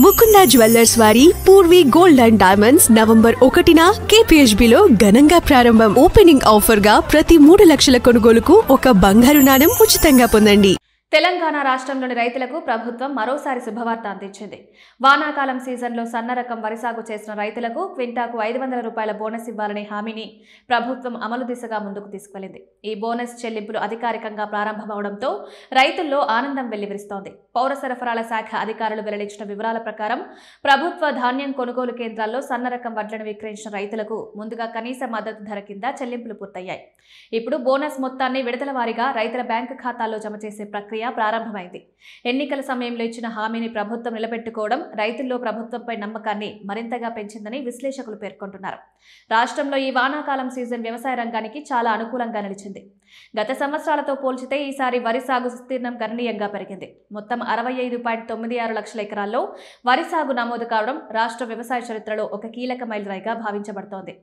Mukunda jewellers వారి Poorvi gold and diamonds November 1న KPHBలో ఘనంగా ప్రారంభం. ఓపెనింగ్ ఆఫర్ గా ప్రతి 3 లక్షల కొనుగోలుకు ఒక బంగారు నాణెం ఉచితంగా పొందండి. తెలంగాణ రాష్ట్రంలోని రైతులకు ప్రభుత్వం మరోసారి శుభవార్త అందించింది. వానాకాలం సీజన్లో సన్న రకం వరి సాగు చేసిన రైతులకు క్వింటాకు 500 రూపాయల బోనస్ ఇవ్వాలనే హామీని ప్రభుత్వం అమలు దిశగా ముందుకు తీసుకెళ్లింది. ఈ బోనస్ చెల్లింపులు అధికారికంగా ప్రారంభమవడంతో రైతుల్లో ఆనందం వెల్లివిరుస్తోంది. పౌర సరఫరాల శాఖ అధికారులు వెల్లడించిన వివరాల ప్రకారం ప్రభుత్వ ధాన్యం కొనుగోలు కేంద్రాల్లో సన్న రకం వడ్లను విక్రయించిన రైతులకు ముందుగా కనీస మద్దతు ధర కింద చెల్లింపులు పూర్తయ్యాయి. ఇప్పుడు బోనస్ మొత్తాన్ని విడతల వారీగా రైతుల బ్యాంకు ఖాతాల్లో జమ చేసే ప్రక్రియ ప్రారంభమైంది. ఎన్నికల సమయంలో ఇచ్చిన హామీని ప్రభుత్వం నిలబెట్టుకోవడం రైతుల్లో ప్రభుత్వంపై నమ్మకాన్ని మరింతగా పెంచిందని విశ్లేషకులు పేర్కొంటున్నారు. రాష్ట్రంలో ఈ వానాకాలం సీజన్ వ్యవసాయ రంగానికి చాలా అనుకూలంగా నిలిచింది. గత సంవత్సరాలతో పోల్చితే ఈసారి వరి సాగు విస్తీర్ణం గణనీయంగా పెరిగింది. మొత్తం 65.96 లక్షల ఎకరాల్లో వరి సాగు నమోదు కావడం రాష్ట్ర వ్యవసాయ చరిత్రలో ఒక కీలక మైలురాయిగా భావించబడుతోంది.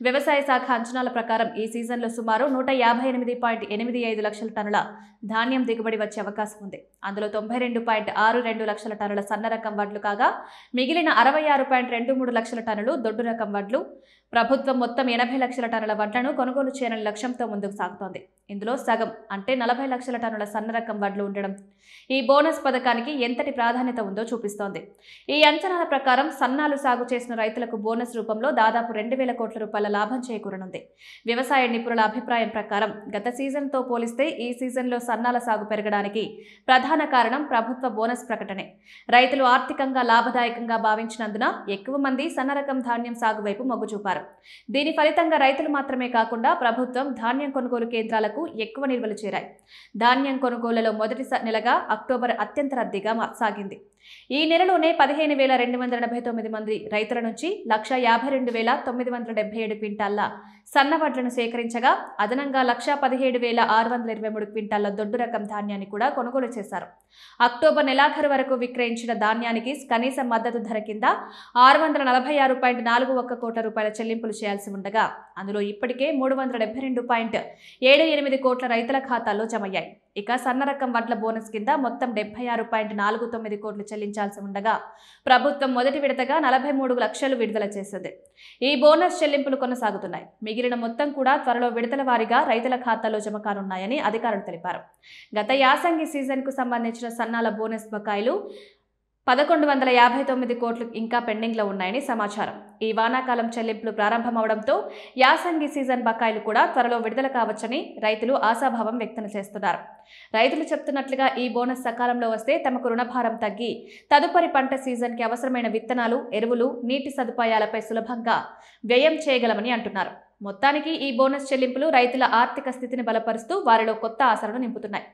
వ్యవసాయ శాఖ అంచనాల ప్రకారం ఈ సీజన్లో సుమారు 158.85 లక్షల టన్నుల ధాన్యం దిగుబడి వచ్చే అవకాశం ఉంది. అందులో 92.62 లక్షల టన్నుల సన్న రకం వడ్లు కాగా మిగిలిన 66.23 లక్షల టన్నులు దొడ్డు రకం వడ్లు. ప్రభుత్వం మొత్తం 80 లక్షల టన్నుల వడ్లను కొనుగోలు చేయాలని లక్ష్యంతో ముందుకు సాగుతోంది. ఇందులో సగం అంటే 40 లక్షల టన్నుల సన్న రకం వడ్లు ఉండడం ఈ బోనస్ పథకానికి ఎంతటి ప్రాధాన్యత ఉందో చూపిస్తోంది. ఈ అంచనాల ప్రకారం సన్నాలు సాగు చేసిన రైతులకు బోనస్ రూపంలో దాదాపు 2,000 కోట్ల రూపాయల లాభం చేకూరనుంది. వ్యవసాయ నిపుణుల అభిప్రాయం ప్రకారం గత సీజన్తో పోలిస్తే ఈ సీజన్లో సన్నాల సాగు పెరగడానికి ప్రధాన కారణం ప్రభుత్వ బోనస్ ప్రకటనే. రైతులు ఆర్థికంగా లాభదాయకంగా భావించినందున ఎక్కువ మంది సన్న రకం ధాన్యం సాగు వైపు మొగ్గు చూపారు. దీని ఫలితంగా రైతులు మాత్రమే కాకుండా ప్రభుత్వం ధాన్యం కొనుగోలు కేంద్రాలకు ఎక్కువ నిల్వలు చేరాయి. ధాన్యం కొనుగోలులో మొదటి నెలగా అక్టోబర్ అత్యంత రద్దీగా సాగింది. ఈ నెలలోనే 15,289 మంది రైతుల నుంచి 152,977 క్వింటాళ్ల సన్న వడ్లను సేకరించగా అదనంగా 117,623 క్వింటాళ్ల దొడ్డు రకం ధాన్యాన్ని కూడా కొనుగోలు చేశారు. అక్టోబర్ నెలాఖరు వరకు విక్రయించిన ధాన్యానికి కనీస మద్దతు ధర కింద 646.41 కోట్ల రూపాయల చెల్లింపులు చేయాల్సి ఉండగా అందులో ఇప్పటికే 372.78 కోట్ల రైతుల ఖాతాల్లో జమయ్యాయి. ఇక సన్న రకం వడ్ల బోనస్ కింద మొత్తం 76.49 కోట్లు చెల్లించాల్సి ఉండగా ప్రభుత్వం మొదటి విడతగా 43 లక్షలు విడుదల చేసింది. ఈ బోనస్ చెల్లింపులు కొనసాగుతున్నాయి. మిగిలిన మొత్తం కూడా త్వరలో విడతల వారీగా రైతుల ఖాతాలో జమ కానున్నాయని అధికారులు తెలిపారు. గత యాసంగి సీజన్కు సంబంధించిన సన్నాల బోనస్ బకాయిలు 1,159 కోట్లు ఇంకా పెండింగ్లో ఉన్నాయని సమాచారం. ఈ వానాకాలం చెల్లింపులు ప్రారంభమవడంతో యాసంగి సీజన్ బకాయిలు కూడా త్వరలో విడుదల కావచ్చని రైతులు ఆశాభావం వ్యక్తం చేస్తున్నారు. రైతులు చెప్తున్నట్లుగా ఈ బోనస్ సకాలంలో వస్తే తమకు రుణభారం తగ్గి తదుపరి పంట సీజన్కి అవసరమైన విత్తనాలు, ఎరువులు, నీటి సదుపాయాలపై సులభంగా వ్యయం చేయగలమని అంటున్నారు. మొత్తానికి ఈ బోనస్ చెల్లింపులు రైతుల ఆర్థిక స్థితిని బలపరుస్తూ వారిలో కొత్త ఆశలను నింపుతున్నాయి.